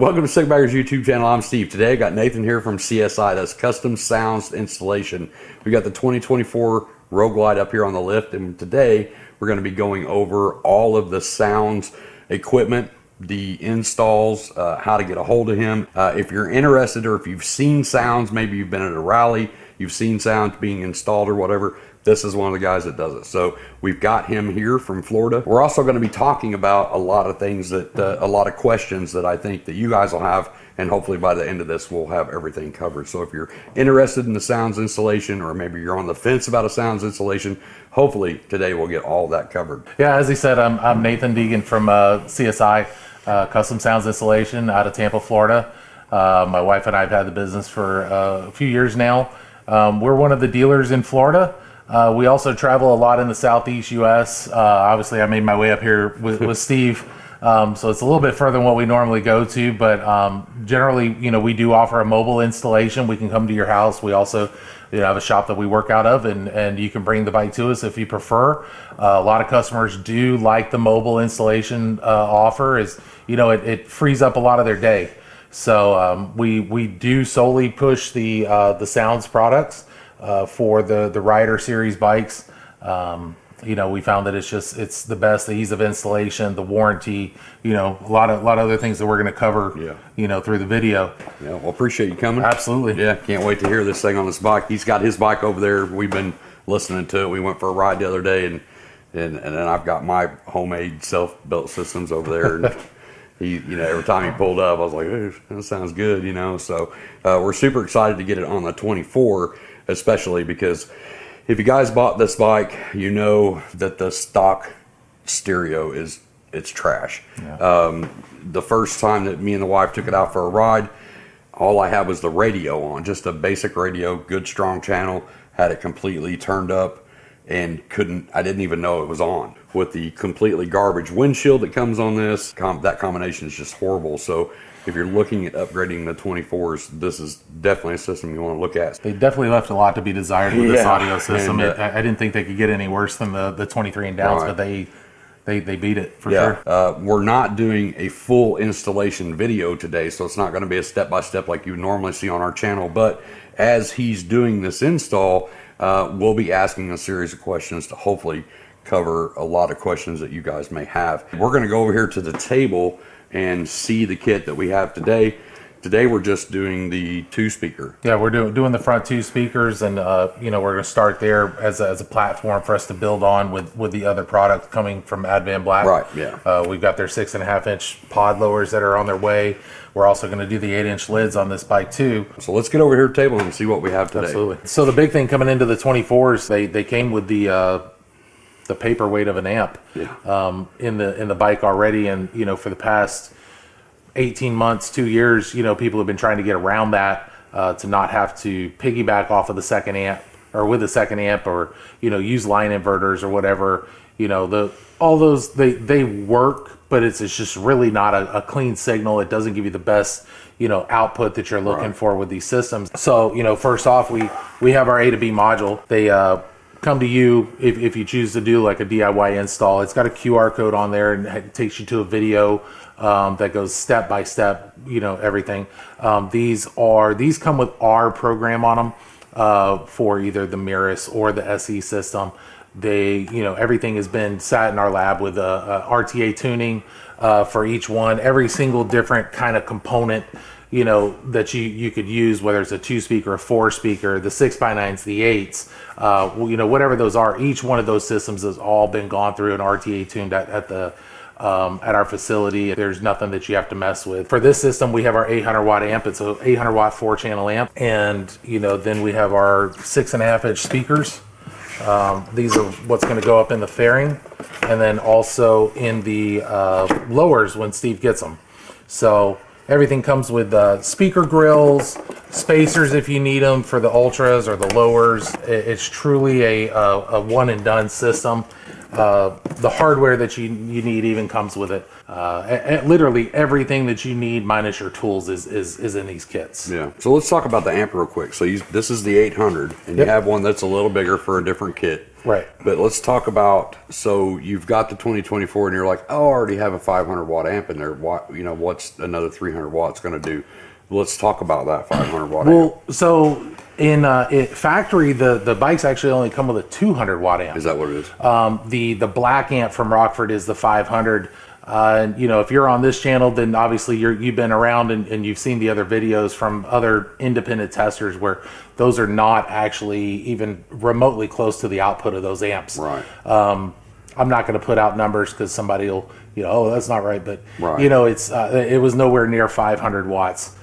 Welcome to Sikbaggers YouTube channel. I'm Steve. Today I got Nathan here from CSI. That's Custom Sounds Installation. We got the 2024 Rogue Glide up here on the lift, and today we're going to be going over all of the Soundz equipment, the installs, how to get a hold of him. If you're interested, or if you've seen Soundz, maybe you've been at a rally, you've seen Soundz being installed or whatever, this is one of the guys that does it. So we've got him here from Florida. We're also going to be talking about a lot of things that, a lot of questions that I think that you guys will have, and hopefully by the end of this we'll have everything covered. So if you're interested in the Soundz installation, or maybe you're on the fence about a Soundz installation, hopefully today we'll get all that covered. Yeah, as he said, I'm Nathan Deegan from CSI, Custom Sounds Installation out of Tampa, Florida. My wife and I have had the business for a few years now. We're one of the dealers in Florida. We also travel a lot in the Southeast U.S. Obviously, I made my way up here with Steve, so it's a little bit further than what we normally go to. But generally, you know, we do offer a mobile installation. We can come to your house. We also, you know, have a shop that we work out of, and you can bring the bike to us if you prefer. A lot of customers do like the mobile installation offer. Is, you know, it frees up a lot of their day. So we do solely push the Soundz products. For the Rider series bikes. You know, we found that it's the best, the ease of installation, the warranty, you know, a lot of other things that we're going to cover, you know, through the video. Yeah, well, appreciate you coming. Absolutely. Yeah, can't wait to hear this thing on this bike. He's got his bike over there. We've been listening to it. We went for a ride the other day, and then I've got my homemade self-built systems over there. And he, you know, every time he pulled up, I was like, hey, that sounds good, you know. So we're super excited to get it on the 24. Especially because if you guys bought this bike, you know that the stock stereo it's trash. Yeah. The first time that me and the wife took it out for a ride, all I had was the radio on, just a basic radio, good strong channel, had it completely turned up, and I didn't even know it was on. With the completely garbage windshield that comes on this, that combination is just horrible. So if you're looking at upgrading the 24s, this is definitely a system you want to look at. They definitely left a lot to be desired with this audio system. And, I didn't think they could get any worse than the 23 and downs, right. But they beat it for sure. We're not doing a full installation video today, so it's not going to be a step-by-step like you would normally see on our channel. But as he's doing this install, we'll be asking a series of questions to hopefully cover a lot of questions that you guys may have. We're going to go over here to the table and see the kit that we have today. Today we're just doing the 2-speaker. Yeah, we're doing the front 2 speakers, and you know, we're going to start there as a platform for us to build on with the other product coming from Advan Black. Right. Yeah. We've got their 6.5-inch pod lowers that are on their way. We're also going to do the 8-inch lids on this bike too. So let's get over here to the table and see what we have today. Absolutely. So the big thing coming into the 24s, they came with the paperweight of an amp in the bike already, and you know, for the past 18 months, 2 years, you know, people have been trying to get around that to not have to piggyback off of the second amp, or with the second amp, or you know, use line inverters or whatever. You know, all those they work, but it's just really not a clean signal. It doesn't give you the best, you know, output that you're looking for with these systems. So you know, first off, we have our A to B module. They come to you if you choose to do like a DIY install. It's got a QR code on there, and it takes you to a video that goes step by step, you know, everything. These come with our program on them for either the Mirus or the SE system. You know, everything has been sat in our lab with a RTA tuning for each one. Every single different kind of component, you know, that you could use, whether it's a 2-speaker, a 4-speaker, the 6x9s, the 8s, you know, whatever those are. Each one of those systems has all been gone through and RTA tuned at our facility. There's nothing that you have to mess with. For this system, we have our 800 watt amp. It's an 800 watt 4-channel amp, and you know, then we have our 6.5-inch speakers. These are what's going to go up in the fairing, and then also in the lowers when Steve gets them. So everything comes with speaker grills, spacers if you need them for the ultras or the lowers. It's truly a one and done system. The hardware that you need even comes with it. Literally everything that you need minus your tools is in these kits. Yeah. So let's talk about the amp real quick. So this is the 800, and you have one that's a little bigger for a different kit. Right. But let's talk about, so you've got the 2024 and you're like, oh, I already have a 500 watt amp in there. What's another 300 watts going to do? Let's talk about that 500 watt amp. Well, so in factory, the bikes actually only come with a 200 watt amp. Is that what it is? The black amp from Rockford is the 500. If you're on this channel, then obviously you've been around and you've seen the other videos from other independent testers where those are not actually even remotely close to the output of those amps. Right. I'm not going to put out numbers because somebody will, oh, that's not right. But, right. It was nowhere near 500 watts.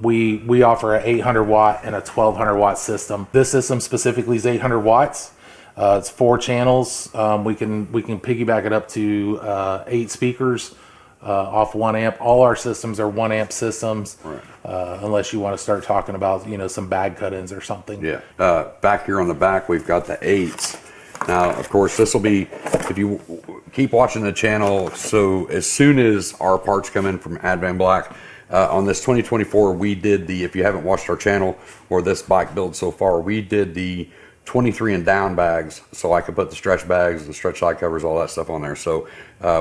We offer an 800 watt and a 1200 watt system. This system specifically is 800 watts. It's 4 channels. We can piggyback it up to 8 speakers off 1 amp. All our systems are 1 amp systems, right. Unless you want to start talking about some bag cut-ins or something. Yeah. Back here on the back, we've got the 8s. Now, of course, this will be, if you keep watching the channel, so as soon as our parts come in from Advan Black, on this 2024, we did if you haven't watched our channel or this bike build so far, we did the 23 and down bags, so I could put the stretch bags and stretch side covers, all that stuff on there. So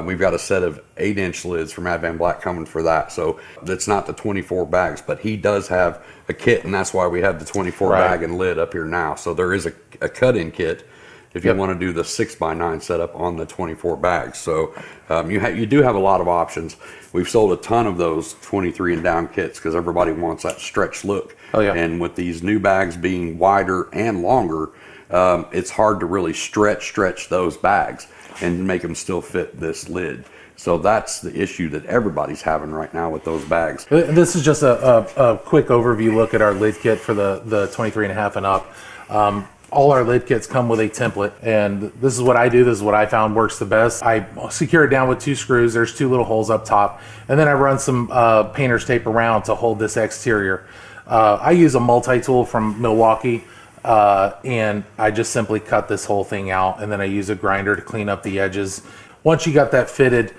we've got a set of 8-inch lids from Advan Black coming for that. So it's not the 24 bags, but he does have a kit, and that's why we have the 24 right. bag and lid up here now. So there is a cut-in kit if you want to do the 6x9 setup on the 24 bags. So you do have a lot of options. We've sold a ton of those 23 and down kits because everybody wants that stretch look. Oh, yeah. And with these new bags being wider and longer, it's hard to really stretch those bags and make them still fit this lid. So that's the issue that everybody's having right now with those bags. This is just a quick overview look at our lid kit for the 23 and a half and up. All our lid kits come with a template, and this is what I do. This is what I found works the best. I secure it down with 2 screws. There's 2 little holes up top, and then I run some painter's tape around to hold this exterior. I use a multi-tool from Milwaukee, and I just simply cut this whole thing out, and then I use a grinder to clean up the edges. Once you got that fitted,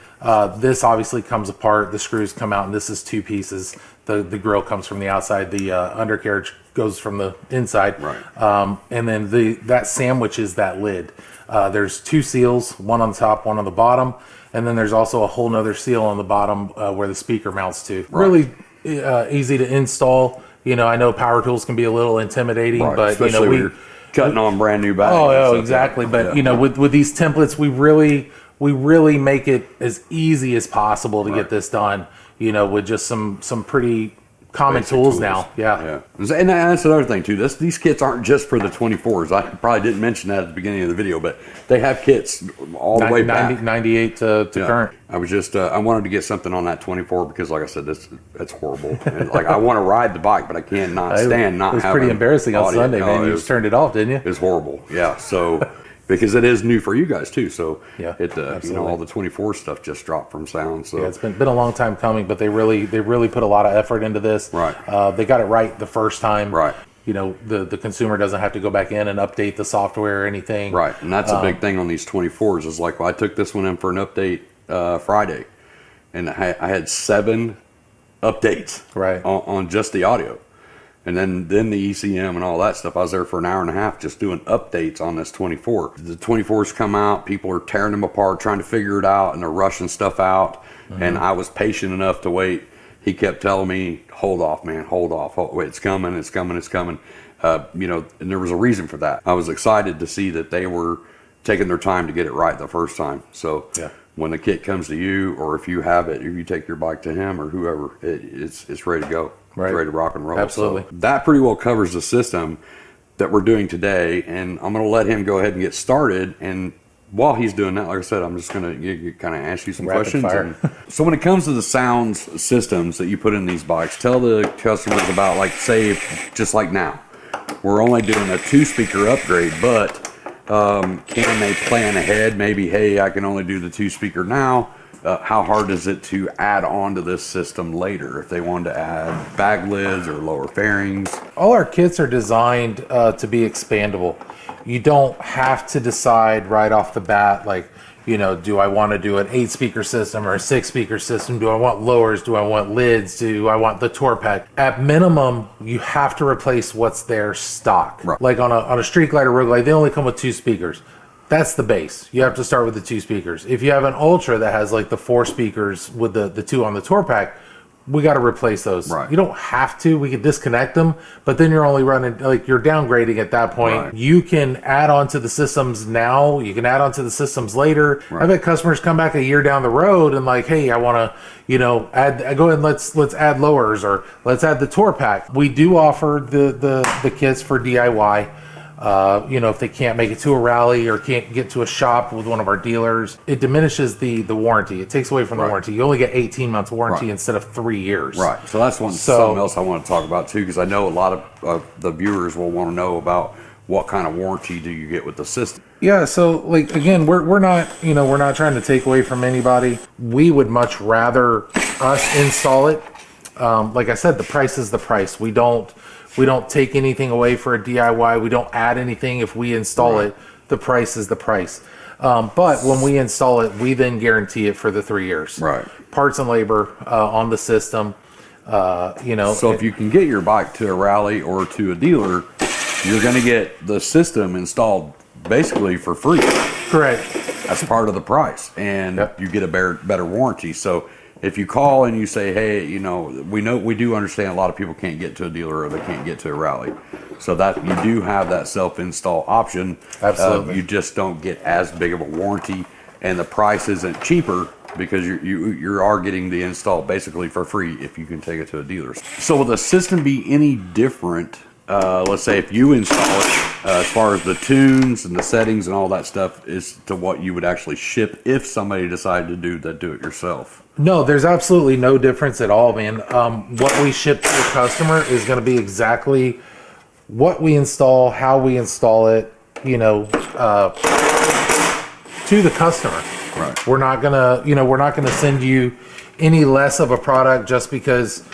this obviously comes apart. The screws come out, and this is 2 pieces. The grill comes from the outside. The undercarriage goes from the inside. Right. And then that sandwiches that lid. There's 2 seals, one on the top, one on the bottom. And then there's also a whole nother seal on the bottom where the speaker mounts to. Right. Really easy to install. I know power tools can be a little intimidating, right. but especially when you're cutting on brand new bags. Oh, exactly. But with these templates, we really make it as easy as possible to get this done. With just some pretty common tools now. Yeah. And that's another thing too. These kits aren't just for the 24s. I probably didn't mention that at the beginning of the video, but they have kits all the way back. 98 to current. I was just I wanted to get something on that 24 because, like I said, that's horrible. And, like, I want to ride the bike, but I can't stand not having. It was pretty embarrassing on audio. Sunday, man. You just turned it off, didn't you? It was horrible. Yeah. So. Because it is new for you guys too, so all the 24 stuff just dropped from Soundz. So it's been a long time coming, but they really put a lot of effort into this. Right. They got it right the first time. Right. The consumer doesn't have to go back in and update the software or anything. Right, and that's a big thing on these 24s. Is like, well, I took this one in for an update Friday, and I had 7 updates. Right. On just the audio. And then the ECM and all that stuff. I was there for an hour and a half just doing updates on this 24. The 24s come out, people are tearing them apart, trying to figure it out, and they're rushing stuff out. Mm-hmm. And I was patient enough to wait. He kept telling me, hold off, man, hold off. Wait, it's coming. And there was a reason for that. I was excited to see that they were taking their time to get it right the first time. So when the kit comes to you, or if you have it, if you take your bike to him or whoever, it's ready to go. Right. It's ready to rock and roll. Absolutely. So that pretty well covers the system that we're doing today, and I'm going to let him go ahead and get started. And while he's doing that, like I said, I'm just going to kind of ask you some questions. So when it comes to the Soundz systems that you put in these bikes, tell the customers about, like, say, just like now, we're only doing a 2-speaker upgrade, but Can they plan ahead? Maybe, hey, I can only do the 2-speaker now. How hard is it to add on to this system later if they wanted to add bag lids or lower fairings? All our kits are designed to be expandable. You don't have to decide right off the bat, like, do I want to do an 8-speaker system or a 6-speaker system? Do I want lowers? Do I want lids? Do I want the tour pack? At minimum, you have to replace what's there stock. Right. Like on a Street Glide or Road Glide, they only come with 2 speakers. That's the base. You have to start with the 2 speakers. If you have an Ultra that has like the 4 speakers with the 2 on the tour pack, we got to replace those. Right. You don't have to. We could disconnect them, but then you're only running, like, you're downgrading at that point. Right. You can add on to the systems now. You can add on to the systems later. Right. I've had customers come back a year down the road and like, hey, I want to, add. Go ahead and let's add lowers, or let's add the tour pack. We do offer the kits for DIY. If they can't make it to a rally or can't get to a shop with one of our dealers, it diminishes the warranty. It takes away from the Right. warranty. You only get 18 months warranty Right. instead of 3 years. Right. So that's something else I want to talk about too, because I know a lot of the viewers will want to know about what kind of warranty do you get with the system. Yeah, so like again, we're not trying to take away from anybody. We would much rather us install it. Like I said, the price is the price. We don't take anything away for a DIY. We don't add anything if we install it. The price is the price. But when we install it, we then guarantee it for the 3 years. Right. Parts and labor on the system. So if you can get your bike to a rally or to a dealer, you're going to get the system installed basically for free. Correct. That's part of the price, and Yep. you get a better warranty. So if you call and you say, hey, we do understand a lot of people can't get to a dealer or they can't get to a rally. So that you do have that self-install option. Absolutely. You just don't get as big of a warranty, and the price isn't cheaper because you are getting the install basically for free if you can take it to a dealer. So will the system be any different? Let's say if you install it, as far as the tunes and the settings and all that stuff, is to what you would actually ship if somebody decided to do it yourself. No, there's absolutely no difference at all, man. What we ship to the customer is going to be exactly what we install, how we install it, to the customer. Right. We're not gonna send you any less of a product just because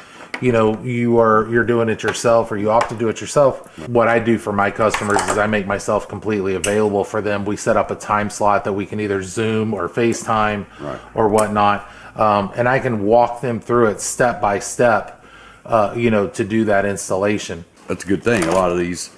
you're doing it yourself or you opt to do it yourself. What I do for my customers is I make myself completely available for them. We set up a time slot that we can either Zoom or FaceTime or whatnot. And I can walk them through it step by step, to do that installation. That's a good thing. A lot of these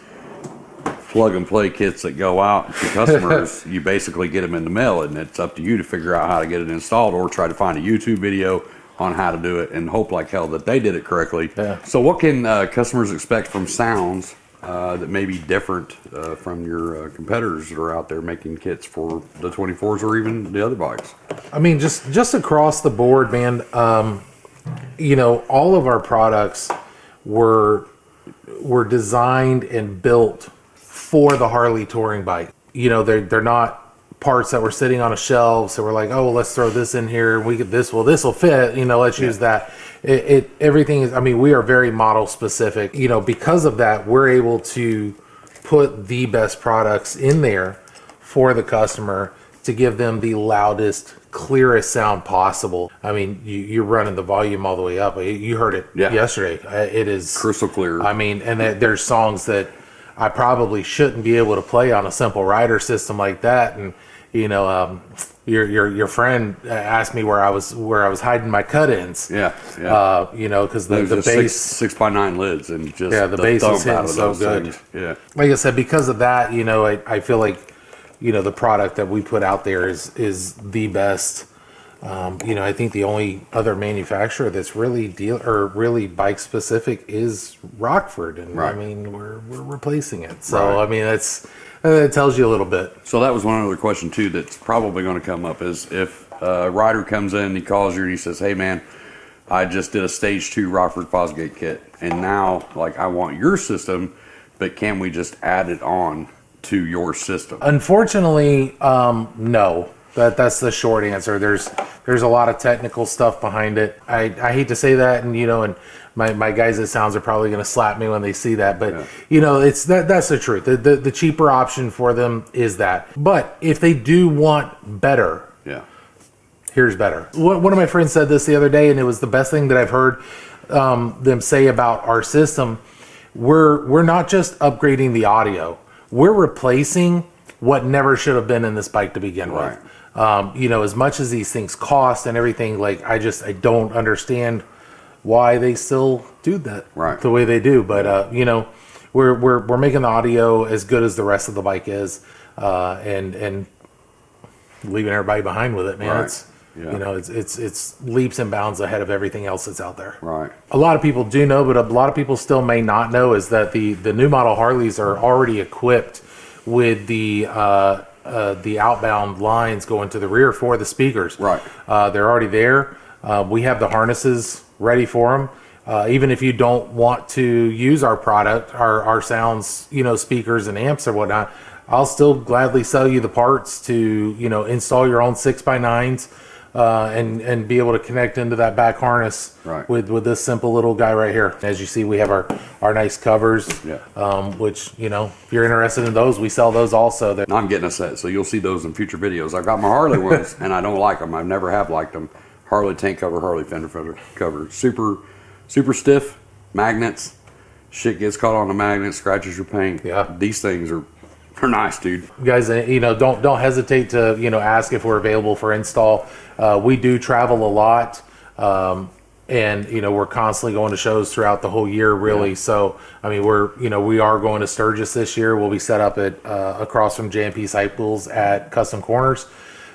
plug and play kits that go out to customers, you basically get them in the mail, and it's up to you to figure out how to get it installed or try to find a YouTube video on how to do it and hope like hell that they did it correctly. Yeah. So what can customers expect from Soundz that may be different from your competitors that are out there making kits for the 24s or even the other bikes? I mean, just across the board, man. All of our products were designed and built for the Harley touring bike. They're not parts that were sitting on a shelf, so we're like, oh, well, let's throw this in here. This will fit. Let's use that. Everything is. I mean, we are very model specific. Because of that, we're able to put the best products in there for the customer to give them the loudest, clearest sound possible. I mean, you're running the volume all the way up. You heard it yesterday. It is crystal clear. I mean, and there's songs that I probably shouldn't be able to play on a simple rider system like that. And your friend asked me where I was hiding my cut-ins. Because the bass 6x9 lids and just the bass is thump out hitting of so those good. things. Yeah. Like I said, because of that, I feel like the product that we put out there is the best. I think the only other manufacturer that's really really bike specific is Rockford, and I mean we're replacing it. So I mean that tells you a little bit. So that was one other question too that's probably going to come up is if a rider comes in, he calls you and he says, "Hey man, I just did a stage 2 Rockford Fosgate kit, and now like I want your system, but can we just add it on to your system?" Unfortunately, no. That's the short answer. There's a lot of technical stuff behind it. I hate to say that, and My guys at Soundz are probably going to slap me when they see that, but you know, it's that's the truth. The cheaper option for them is that. But if they do want better, here's better. One of my friends said this the other day, and it was the best thing that I've heard them say about our system. We're not just upgrading the audio. We're replacing what never should have been in this bike to begin with. You know, as much as these things cost and everything, like I don't understand why they still do that the way they do. But you know, we're making the audio as good as the rest of the bike is, and leaving everybody behind with it, man. It's you know, it's leaps and bounds ahead of everything else that's out there. A lot of people do know, but a lot of people still may not know, is that the new model Harleys are already equipped with the outbound lines going to the rear for the speakers. They're already there. We have the harnesses ready for them. Even if you don't want to use our product, our Soundz, you know, speakers and amps or whatnot, I'll still gladly sell you the parts to, you know, install your own 6x9s. And be able to connect into that back harness with this simple little guy right here. As you see, we have our nice covers, which, you know, if you're interested in those, we sell those also. I'm getting a set, so you'll see those in future videos. I've got my Harley ones, and I don't like them. I never have liked them. Harley tank cover, Harley fender cover. Super stiff, magnets. Shit gets caught on the magnet, scratches your paint. These things are nice, dude. Guys, you know, don't hesitate to, you know, ask if we're available for install. We do travel a lot, and you know, we're constantly going to shows throughout the whole year, really. So I mean, we are going to Sturgis this year. We'll be set up at across from JMP Cycles at Custom Corners.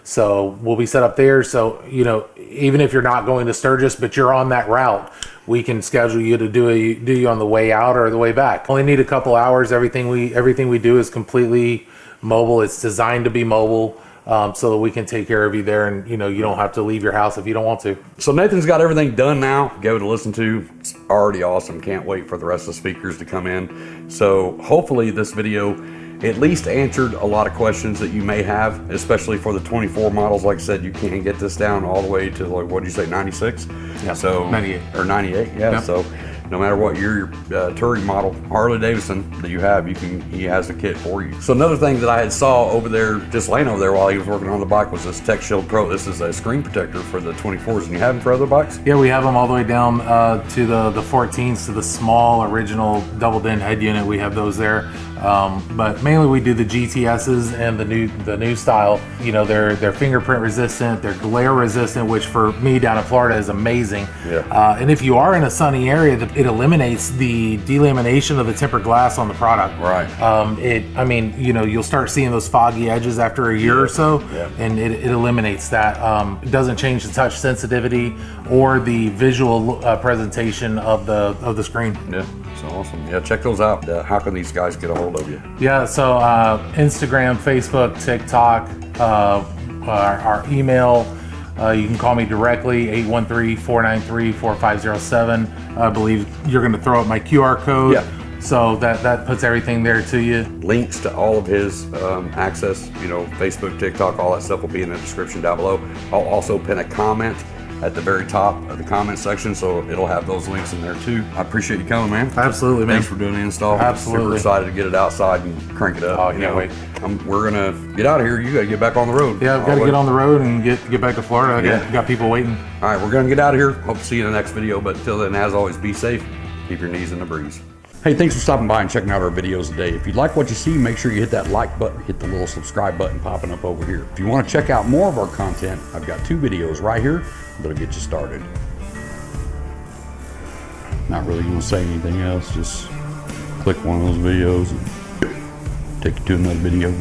So we'll be set up there. So, you know, even if you're not going to Sturgis, but you're on that route, we can schedule you to do you on the way out or the way back. Only need a couple hours. Everything we do is completely mobile. It's designed to be mobile, so that we can take care of you there, and you know, you don't have to leave your house if you don't want to. So Nathan's got everything done now. Go to listen to. It's already awesome. Can't wait for the rest of the speakers to come in. So hopefully this video at least answered a lot of questions that you may have, especially for the 24 models. Like I said, you can't get this down all the way to, like, what did you say, 96? So 98 or 98, So no matter what your touring model Harley-Davidson that you have, he has a kit for you. So another thing that I had saw over there, just laying over there while he was working on the bike, was this Tech Shield Pro. This is a screen protector for the 24s, and you have them for other bikes? Yeah, we have them all the way down to the 14s, to the small original double din head unit. We have those there. But mainly we do the GTSs and the new style. You know, they're fingerprint resistant, they're glare resistant, which for me down in Florida is amazing. And if you are in a sunny area, it eliminates the delamination of the tempered glass on the product. I mean, you know, you'll start seeing those foggy edges after a year or so, and it eliminates that. It doesn't change the touch sensitivity or the visual presentation of the screen. So awesome. Check those out. How can these guys get a hold of you? So Instagram, Facebook, TikTok, our email. You can call me directly, 813-493-4507. I believe you're going to throw up my QR code. So that puts everything there to you. Links to all of his access, you know, Facebook, TikTok, all that stuff will be in the description down below. I'll also pin a comment at the very top of the comment section, so it'll have those links in there too. I appreciate you coming, man. Absolutely, man. Thanks for doing the install. Absolutely. Super excited to get it outside and crank it up. Oh, I can't wait. We're gonna get out of here. You gotta get back on the road. I've got to get on the road and get back to Florida. I got people waiting. All right, we're gonna get out of here. Hope to see you in the next video, but until then, as always, be safe. Keep your knees in the breeze. Hey, thanks for stopping by and checking out our videos today. If you like what you see, make sure you hit that like button, hit the little subscribe button popping up over here. If you want to check out more of our content, I've got 2 videos right here that'll get you started. Not really going to say anything else, just click one of those videos and take you to another video.